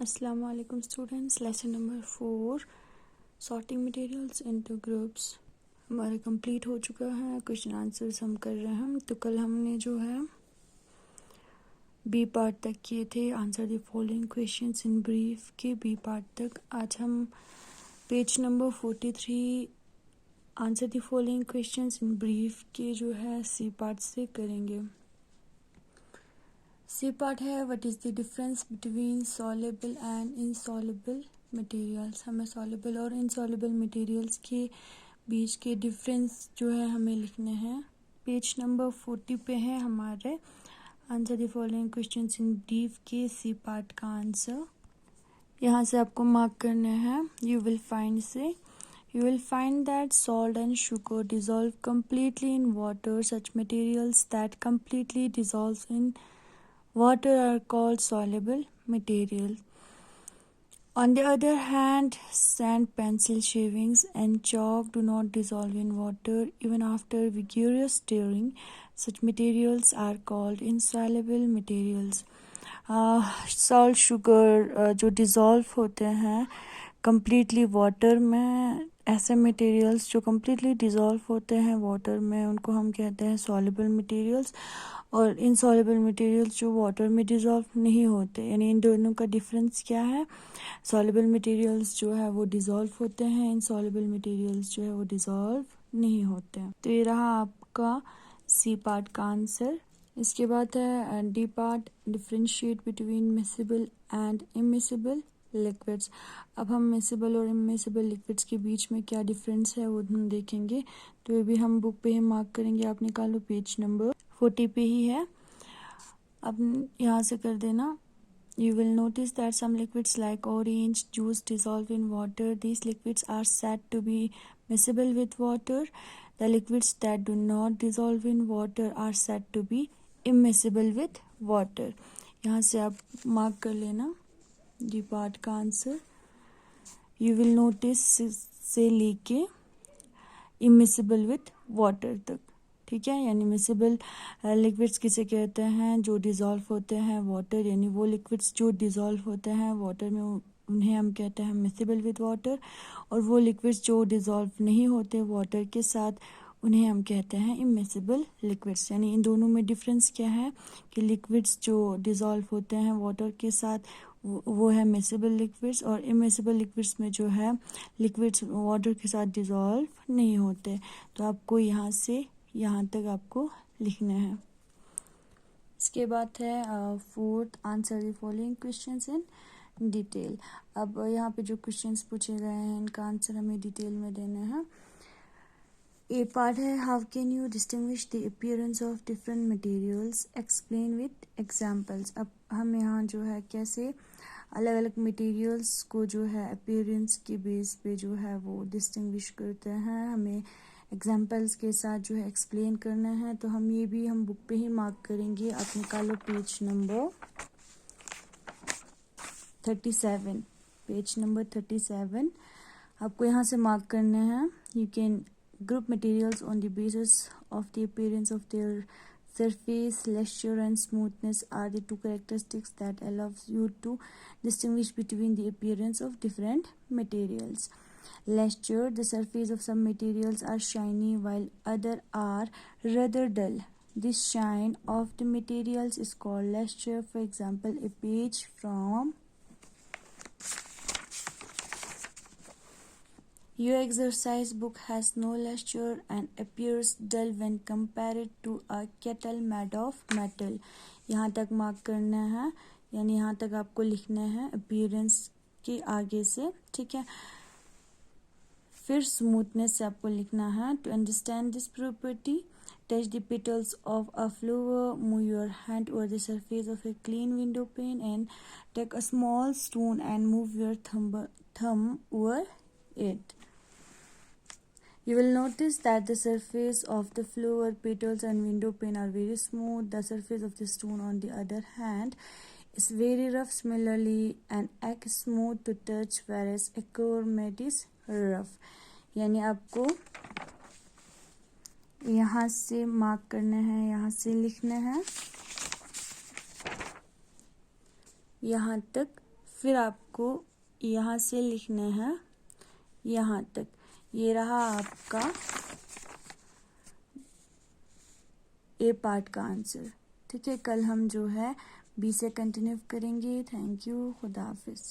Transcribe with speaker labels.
Speaker 1: Assalamu alaikum students, lesson number 4 sorting materials into groups हमारा complete हो चुका है। क्वेश्चन आंसर्स हम कर रहे हैं। तो कल हमने जो है बी पार्ट तक किए थे, answer the following questions in brief के बी पार्ट तक। आज हम page number 43 answer the following questions in brief के जो है सी पार्ट से करेंगे। सी पार्ट है what is the difference between soluble and insoluble materials. हमें सॉल्युबल और इनसॉल्युबल मटेरियल्स के बीच के डिफरेंस जो है हमें लिखने हैं। पेज नंबर 40 पे है हमारे answer the following questions in brief के सी पार्ट का आंसर। यहाँ से आपको मार्क करने हैं। You will find that salt and sugar dissolve completely in water. Such materials that completely dissolve in water are called soluble material. On the other hand, sand, pencil shavings, and chalk do not dissolve in water even after vigorous stirring. Such materials are called insoluble materials. Salt, sugar जो dissolve होते हैं completely water में, ऐसे materials जो completely dissolve होते हैं water में उनको हम कहते हैं soluble materials। और इनसॉल्युबल मटेरियल्स जो वाटर में डिज़ोल्व नहीं होते, यानी इन दोनों का डिफरेंस क्या है। सॉल्युबल मटेरियल्स जो है वो डिज़ोल्व होते हैं, इनसॉल्युबल मटेरियल्स जो है वो डिज़ोल्व नहीं होते हैं। तो ये रहा आपका सी पार्ट का आंसर। इसके बाद है D part, differentiate between miscible and immiscible liquids. अब हम मिसिबल और इमिसिबल लिक्विड्स के बीच में क्या डिफरेंस है वो हम देखेंगे। तो ये भी हम बुक पे ही मार्क करेंगे। आप निकालो, पेज नंबर 40 पे ही है। अब यहाँ से कर देना। You will notice that some liquids like orange juice dissolve in water. These liquids are said to be miscible with water. The liquids that do not dissolve in water are said to be immiscible with water. यहाँ से आप mark कर लेना D part का answer. You will notice से लेके immiscible with water तक, ठीक है। यानी मिसिबल लिक्विड्स किसे कहते हैं, जो डिज़ोल्व होते हैं वाटर, यानी वो लिक्विड्स जो डिज़ोल्व होते हैं वाटर में उन्हें हम कहते हैं मिसिबल विद वाटर। और वो लिक्विड्स जो डिज़ोल्व नहीं होते वाटर के साथ उन्हें हम कहते हैं इमिसिबल लिक्विड्स। यानी इन दोनों में डिफरेंस क्या है कि लिक्विड्स जो डिज़ोल्व होते हैं वाटर के साथ वो है मिसिबल लिक्विड्स, और इमिसिबल लिक्विड्स में जो है लिक्विड्स वाटर के साथ डिज़ोल्व नहीं होते। तो आपको यहाँ से यहाँ तक आपको लिखना है। इसके बाद है fourth, answer the following questions in detail. अब यहाँ पे जो क्वेश्चंस पूछे गए हैं इनका आंसर हमें डिटेल में देना है। ए पार्ट है how can you distinguish the appearance of different materials, explain with examples. अब हम यहाँ जो है कैसे अलग अलग मटेरियल्स को जो है अपीयरेंस के बेस पे जो है वो डिस्टिंग्विश करते हैं, हमें एग्जाम्पल्स के साथ जो है एक्सप्लेन करना है। तो हम ये भी हम बुक पे ही मार्क करेंगे। आप निकालो पेज नंबर 37, पेज नंबर 37 आपको यहाँ से मार्क करने हैं। You can group materials on the basis of the appearance of their surface, luster and smoothness are the two characteristics that allows you to distinguish between the appearance of different materials. Luster, the surface of some materials are shiny while other are rather dull. This shine of the materials is called luster. For example, a page from your exercise book has no luster and appears dull when compared to a kettle made of metal. यहाँ तक mark करना है, यानी यहाँ तक आपको लिखना है अपीयरेंस के आगे से, ठीक है। फिर स्मूथनेस से आपको लिखना है। To understand this property, touch the petals of a flower, move your hand over the surface of a clean window pane and take a small stone and move your thumb over it. You will notice that the surface of the flower, petals and window pane are very smooth. The surface of the stone on the other hand is very rough. Similarly, an egg is smooth to touch whereas a core is rough. यानी आपको यहाँ से mark करना है, यहाँ से लिखना है, यहाँ तक फिर आपको यहाँ से लिखना है यहाँ तक। ये रहा आपका ए पार्ट का आंसर। ठीक है, कल हम जो है बी से कंटिन्यू करेंगे। थैंक यू, खुदा हाफिज़।